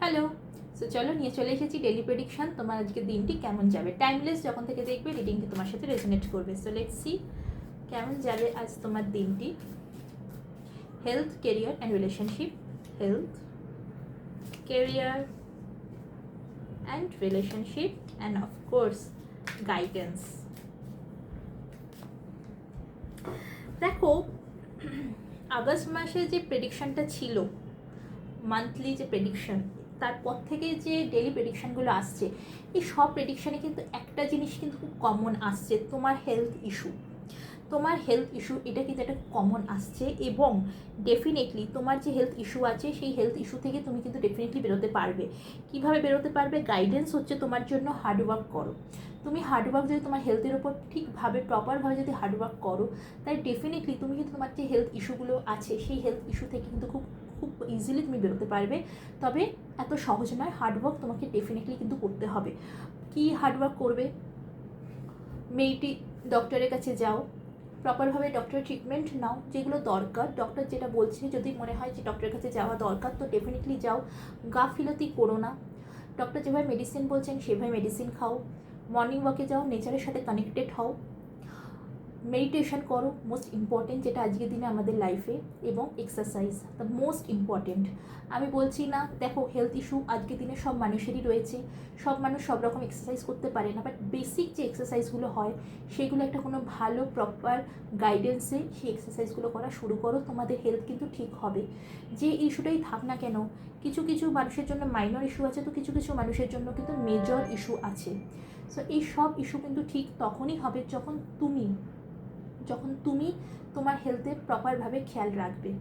Hello. So চলো নিয়ে চলে এসেছি ডেলি প্রেডিকশন। তোমার আজকে দিনটি কেমন যাবে, টাইমলেস যখন থেকে দেখবে রিডিংটি তোমার সাথে রেজোনেট করবে। সো লেটস সি কেমন যাবে আজ তোমার দিনটি। Health, career and relationship. Health, career and relationship and of course guidance. দেখো, আগস্ট মাসে যে প্রেডিকশনটা ছিল, মান্থলি যে প্রেডিকশন, তারপর থেকে যে ডেলি প্রেডিকশানগুলো আসছে, এই সব প্রেডিকশানে কিন্তু একটা জিনিস কিন্তু খুব কমন আসছে, তোমার হেলথ ইস্যু। তোমার হেলথ ইস্যু এটা কিন্তু একটা কমন আসছে, এবং ডেফিনেটলি তোমার যে হেলথ ইস্যু আছে সেই হেলথ ইস্যু থেকে তুমি কিন্তু ডেফিনেটলি বেরোতে পারবে। কীভাবে বেরোতে পারবে? গাইডেন্স হচ্ছে তোমার জন্য হার্ডওয়ার্ক করো। তুমি হার্ডওয়ার্ক যদি তোমার হেলথের ওপর ঠিকভাবে প্রপারভাবে যদি হার্ডওয়ার্ক করো, তাই ডেফিনেটলি তুমি কিন্তু তোমার যে হেলথ ইস্যুগুলো আছে সেই হেলথ ইস্যু থেকে কিন্তু খুব খুব ইজিলি তুমি বেরোতে পারবে। তবে এত সহজ নয়, হার্ডওয়ার্ক তোমাকে ডেফিনেটলি কিন্তু করতে হবে। কি হার্ডওয়ার্ক করবে? ডক্টরের কাছে যাও, প্রপারভাবে ডক্টরের ট্রিটমেন্ট নাও, যেগুলো দরকার ডক্টর যেটা বলছে, যদি মনে হয় যে ডক্টরের কাছে যাওয়া দরকার তো ডেফিনেটলি যাও। গাফিলতি করো না, ডক্টর যেভাবে মেডিসিন বলছেন সেভাবে মেডিসিন খাও। মর্নিং ওয়াকে যাও, নেচারের সাথে কানেক্টেড হও, মেডিটেশন করো, মোস্ট ইম্পর্টেন্ট যেটা আজকের দিনে আমাদের লাইফে, এবং এক্সারসাইজ দ্য মোস্ট ইম্পর্টেন্ট। আমি বলছি না, দেখো হেলথ ইস্যু আজকের দিনে সব মানুষেরই রয়েছে, সব মানুষ সব রকম এক্সারসাইজ করতে পারে না, বাট বেসিক যে এক্সারসাইজগুলো হয় সেগুলো একটা কোনো ভালো প্রপার গাইডেন্সে সেই এক্সারসাইজগুলো করা শুরু করো, তোমাদের হেলথ কিন্তু ঠিক হবে। যে ইস্যুটাই থাক না কেন, কিছু কিছু মানুষের জন্য মাইনর ইস্যু আছে, তো কিছু কিছু মানুষের জন্য কিন্তু মেজর ইস্যু আছে। সো এই সব ইস্যু কিন্তু ঠিক তখনই হবে যখন তুমি তোমার হেলথের প্রপারভাবে খেয়াল রাখবে।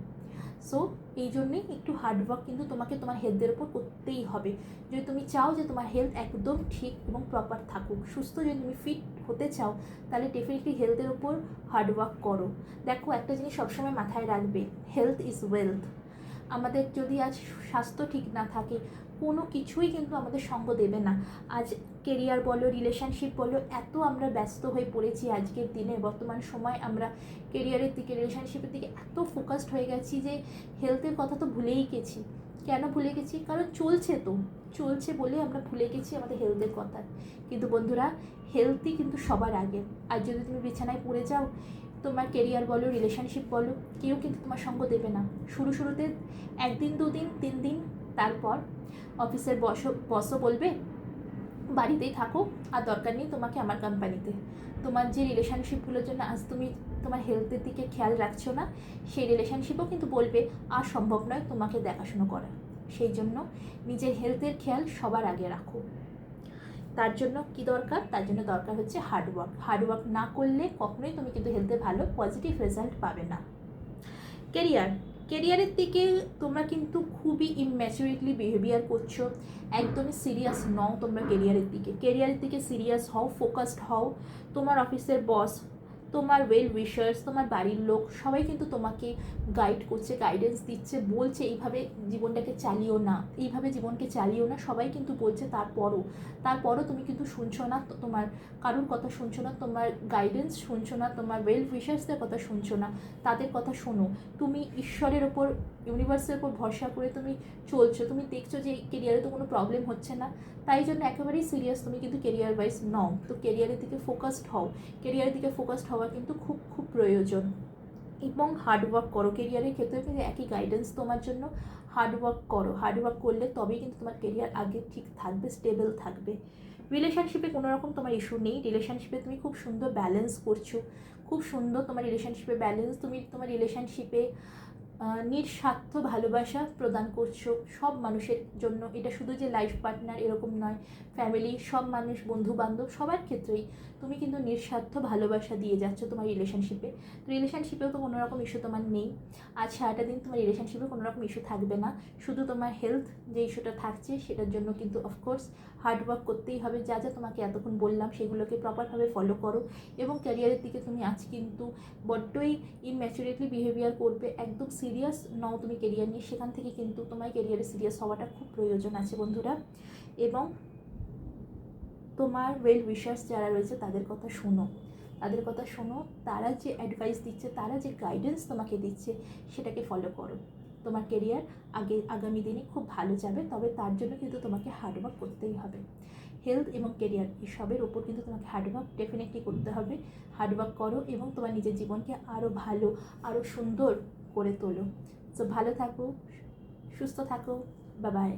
সো এই জন্যেই একটু হার্ডওয়ার্ক কিন্তু তোমাকে তোমার হেলথের ওপর করতেই হবে। যদি তুমি চাও যে তোমার হেলথ একদম ঠিক এবং প্রপার থাকুক, সুস্থ যদি তুমি ফিট হতে চাও, তাহলে ডেফিনেটলি হেলথের ওপর হার্ডওয়ার্ক করো। দেখো, একটা জিনিস সবসময় মাথায় রাখবে, হেলথ ইজ ওয়েলথ। আমাদের যদি আজ স্বাস্থ্য ঠিক না থাকে, কোনো কিছুই কিন্তু আমাদের সঙ্গ দেবে না। আজ কেরিয়ার বলো, রিলেশনশিপ বলো, এত আমরা ব্যস্ত হয়ে পড়েছি আজকের দিনে, বর্তমান সময় আমরা কেরিয়ারের দিকে, রিলেশনশিপের দিকে এত ফোকাসড হয়ে গেছি যে হেলথের কথা তো ভুলেই গেছি। কেন ভুলে গেছি? কারণ চলছে বলে আমরা ভুলে গেছি আমাদের হেলথের কথা। কিন্তু বন্ধুরা, হেলথই কিন্তু সবার আগে। আর যদি তুমি বিছানায় পড়ে যাও, তোমার কেরিয়ার বলো, রিলেশনশিপ বলো, কেউ কিন্তু তোমার সঙ্গ দেবে না। শুরুতে 1 দিন 2 দিন 3 দিন, তারপর অফিসের বসও বলবে বাড়িতেই থাকো, আর দরকার নেই তোমাকে আমার কোম্পানিতে। তোমার যে রিলেশনশিপগুলোর জন্য আজ তুমি তোমার হেলথের দিকে খেয়াল রাখছো না, সেই রিলেশনশিপও কিন্তু বলবে আর সম্ভব নয় তোমাকে দেখাশুনো করা। সেই জন্য নিজের হেলথের খেয়াল সবার আগে রাখো। তার জন্য কি দরকার? তার জন্য দরকার হচ্ছে হার্ডওয়ার্ক না করলে কখনোই তুমি কিন্তু হেলথে ভালো পজিটিভ রেজাল্ট পাবে না। কেরিয়ারের দিকে তোমরা কিন্তু খুবই ইম্যাচুরেটলি বিহেভিয়ার করছো, একদমই সিরিয়াস নও তোমরা কেরিয়ারের দিকে সিরিয়াস হও, ফোকাসড হও। তোমার অফিসের বস, তোমার ওয়েল উইশার্স, তোমার বাড়ির লোক সবাই কিন্তু তোমাকে গাইড করছে, গাইডেন্স দিচ্ছে, বলছে এইভাবে জীবনটাকে চালিও না, সবাই কিন্তু বলছে। তারপরও তুমি কিন্তু শুনছো না, তোমার কারোর কথা শুনছো না, তোমার গাইডেন্স শুনছো না, তোমার ওয়েল উইশার্সদের কথা শুনছো না, তাদের কথা শোনো। তুমি ঈশ্বরের ওপর, ইউনিভার্সের ওপর ভরসা করে তুমি চলছো, তুমি দেখছো যে কেরিয়ারে তো কোনো প্রবলেম হচ্ছে না, তাই জন্য একেবারেই সিরিয়াস তুমি কিন্তু কেরিয়ার ওয়াইজ নও। তো কেরিয়ারের দিকে ফোকাসড হওয়া কিন্তু খুব খুব প্রয়োজন, এবং হার্ডওয়ার্ক করো। কেরিয়ারের ক্ষেত্রে কিন্তু একই গাইডেন্স তোমার জন্য। হার্ডওয়ার্ক করলে তবেই কিন্তু তোমার কেরিয়ার আগে ঠিক থাকবে, স্টেবল থাকবে। রিলেশনশিপে কোনো রকম তোমার ইস্যু নেই, রিলেশনশিপে তুমি খুব সুন্দর ব্যালেন্স করছো, খুব সুন্দর তোমার রিলেশনশিপে ব্যালেন্স। তুমি তোমার রিলেশনশিপে নিঃস্বার্থ ভালোবাসা প্রদান করছো সব মানুষের জন্য। এটা শুধু যে লাইফ পার্টনার এরকম নয়, ফ্যামিলি, সব মানুষ, বন্ধু বান্ধব, সবার ক্ষেত্রেই তুমি কিন্তু নিঃস্বার্থ ভালোবাসা দিয়ে যাচ্ছ তোমার রিলেশনশিপেও তো কোনো রকম ইস্যু তোমার নেই। আজ সারাটা দিন তোমার রিলেশনশিপে কোনো রকম ইস্যু থাকবে না, শুধু তোমার হেলথ যে ইস্যুটা থাকছে সেটার জন্য কিন্তু অফকোর্স হার্ডওয়ার্ক করতেই হবে। যা যা তোমাকে এতক্ষণ বললাম সেগুলোকে প্রপারভাবে ফলো করো, এবং ক্যারিয়ারের দিকে তুমি আজ কিন্তু বড্ডই ইনম্যাচুরেটলি বিহেভিয়ার করবে, একদম সিরিয়াস নও তুমি কেরিয়ার নিয়ে। সেখান থেকে কিন্তু তোমার কেরিয়ারে সিরিয়াস হওয়াটা খুব প্রয়োজন আছে বন্ধুরা। এবং তোমার ওয়েল উইশার্স যারা রয়েছে তাদের কথা শোনো, তারা যে অ্যাডভাইস দিচ্ছে, তারা যে গাইডেন্স তোমাকে দিচ্ছে সেটাকে ফলো করো। তোমার কেরিয়ার আগামী দিনে খুব ভালো যাবে। তবে তার জন্য কিন্তু তোমাকে হার্ডওয়ার্ক করতেই হবে। হেলথ এবং কেরিয়ার এসবের ওপর কিন্তু তোমাকে হার্ডওয়ার্ক ডেফিনেটলি করতে হবে। হার্ডওয়ার্ক করো এবং তোমার নিজের জীবনকে আরও ভালো, আরও সুন্দর করে তোলো। সো ভালো থাকো, সুস্থ থাকো, বাই বাই।